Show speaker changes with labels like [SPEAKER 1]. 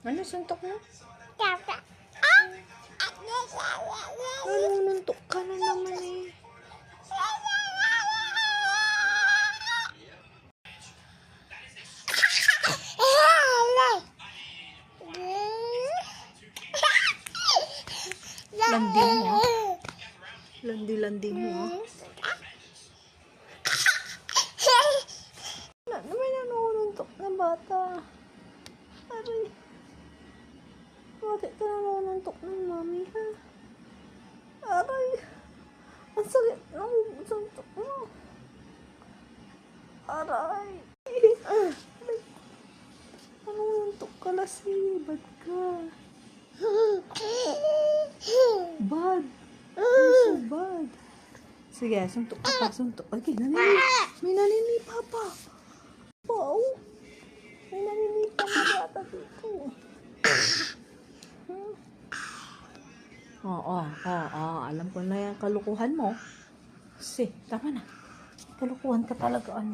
[SPEAKER 1] Ano suntok mo?
[SPEAKER 2] Tapa.
[SPEAKER 1] Nanununtok ka na naman eh. Landi mo. Landi mo. May nanununtok na bata. Aray. Bakit ka nanununtok ng mami ha? Aray. Ang sakit ng suntok mo. Aray. Nanununtok ka kasi. Bad ka. Bad. So bad. Sige, suntok ka pa. Suntok. Okay, may naninipa pa. Wow. May naninipa na bata dito. Oo. Alam ko na yung kalukuhan mo. Tama na. Kalukuhan ka talaga. Ano?